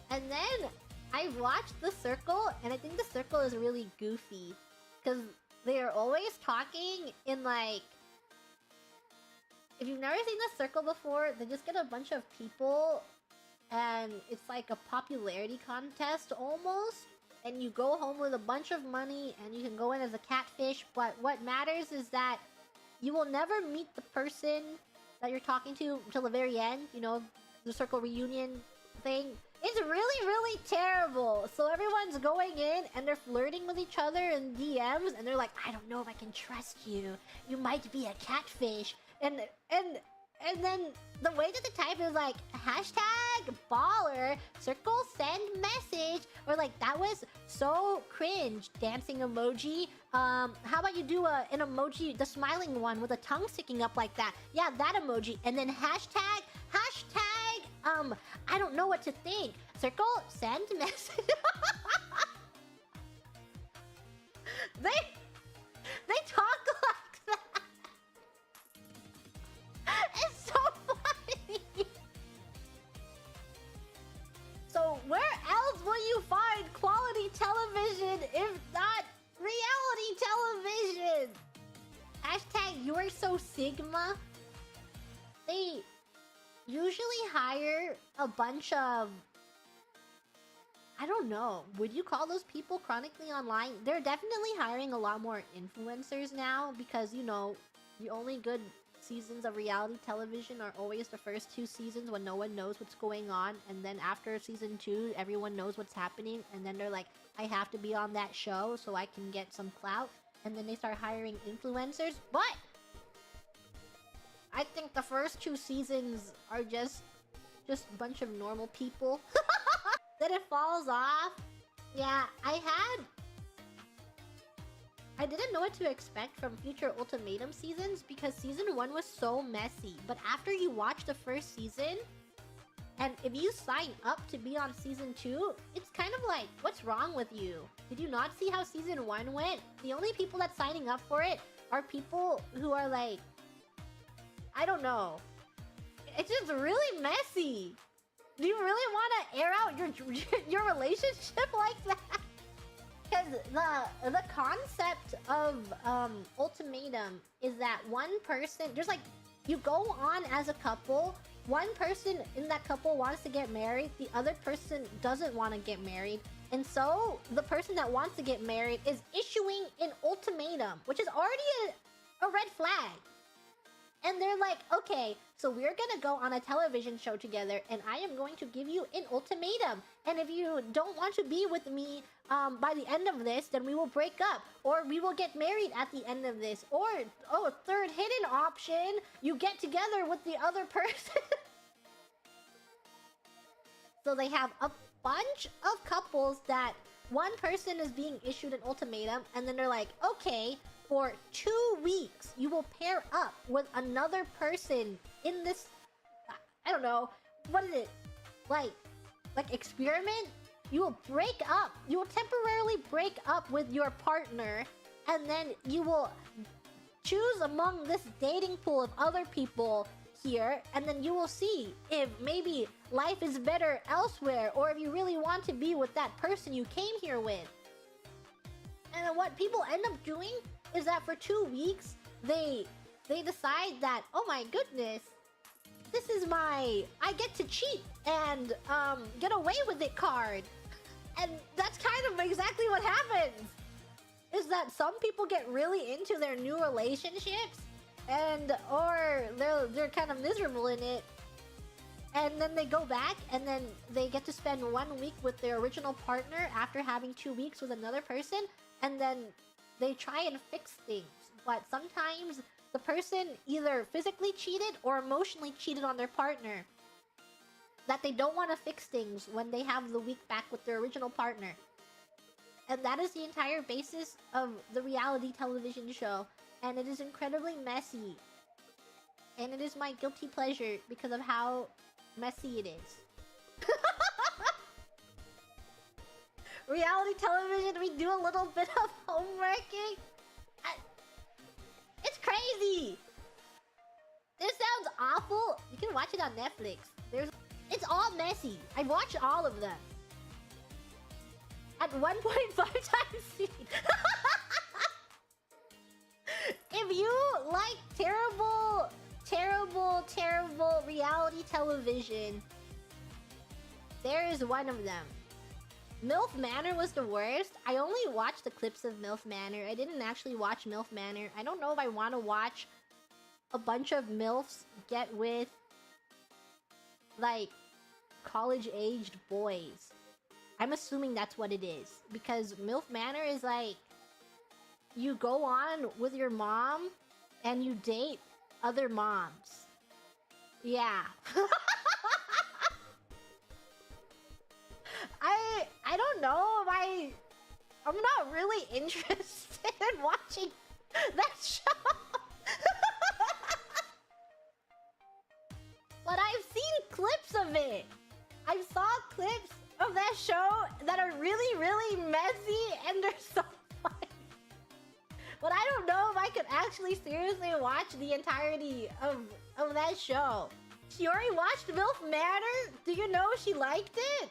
And then I've watched The Circle, and I think The Circle is really goofy. Because they are always talking in like... If you've never seen The Circle before, they just get a bunch of people and it's like a popularity contest almost. And you go home with a bunch of money and you can go in as a catfish. But what matters is that you will never meet the person that you're talking to until the very end. You know, The Circle reunion thing. It's really, really terrible. So everyone's going in and they're flirting with each other in DMs. And they're like, I don't know if I can trust you. You might be a catfish. And then the way that they type is like hashtag baller circle send message, or like that was so cringe dancing emoji. How about you do an emoji, the smiling one with a tongue sticking up like that? Yeah, that emoji. And then hashtag I don't know what to think. Circle send message. They talk like that. It's so funny. So where else will you find quality television if not reality television? Hashtag you're so Sigma. They usually hire a bunch of... I don't know. Would you call those people chronically online? They're definitely hiring a lot more influencers now because, you know, the only good seasons of reality television are always the first 2 seasons when no one knows what's going on, and then after season 2 everyone knows what's happening, and then they're like, I have to be on that show so I can get some clout, and then they start hiring influencers. But I think the first 2 seasons are just a bunch of normal people. Then it falls off. Yeah, I didn't know what to expect from future Ultimatum seasons because season 1 was so messy. But after you watch the first season, and if you sign up to be on season 2, it's kind of like, what's wrong with you? Did you not see how season 1 went? The only people that's signing up for it are people who are like, I don't know. It's just really messy. Do you really want to air out your relationship like that? Because the concept of Ultimatum is that one person... There's like... You go on as a couple. One person in that couple wants to get married. The other person doesn't want to get married. And so, the person that wants to get married is issuing an ultimatum, which is already a red flag. And they're like, okay, so we're gonna go on a television show together, and I am going to give you an ultimatum. And if you don't want to be with me by the end of this, then we will break up. Or we will get married at the end of this. Or, oh, third hidden option, you get together with the other person. So they have a bunch of couples that one person is being issued an ultimatum, and then they're like, okay, for 2 weeks, you will pair up with another person in this, I don't know, what is it? Like experiment? You will break up. You will temporarily break up with your partner, and then you will choose among this dating pool of other people here, and then you will see if maybe life is better elsewhere, or if you really want to be with that person you came here with. And what people end up doing is that for 2 weeks, they decide that, oh my goodness, this is my I get to cheat and get away with it card. And that's kind of exactly what happens. Is that some people get really into their new relationships, and or they're kind of miserable in it, and then they go back and then they get to spend 1 week with their original partner after having 2 weeks with another person, and then they try and fix things. But sometimes the person either physically cheated or emotionally cheated on their partner, that they don't want to fix things when they have the week back with their original partner. And that is the entire basis of the reality television show. And it is incredibly messy. And it is my guilty pleasure because of how messy it is. Reality television, we do a little bit of homeworking. It's crazy! This sounds awful. You can watch it on Netflix. It's all messy. I watched all of them. at 1.5 times speed. If you like terrible reality television, there is one of them. MILF Manor was the worst. I only watched the clips of MILF Manor. I didn't actually watch MILF Manor. I don't know if I want to watch a bunch of MILFs get with, like, college-aged boys. I'm assuming that's what it is. Because MILF Manor is like, you go on with your mom and you date other moms. Yeah. I don't know if I'm not really interested in watching that show. But I've seen clips of it. I saw clips of that show that are really messy and they're so funny. But I don't know if I could actually seriously watch the entirety of that show. She already watched MILF Manor? Do you know she liked it?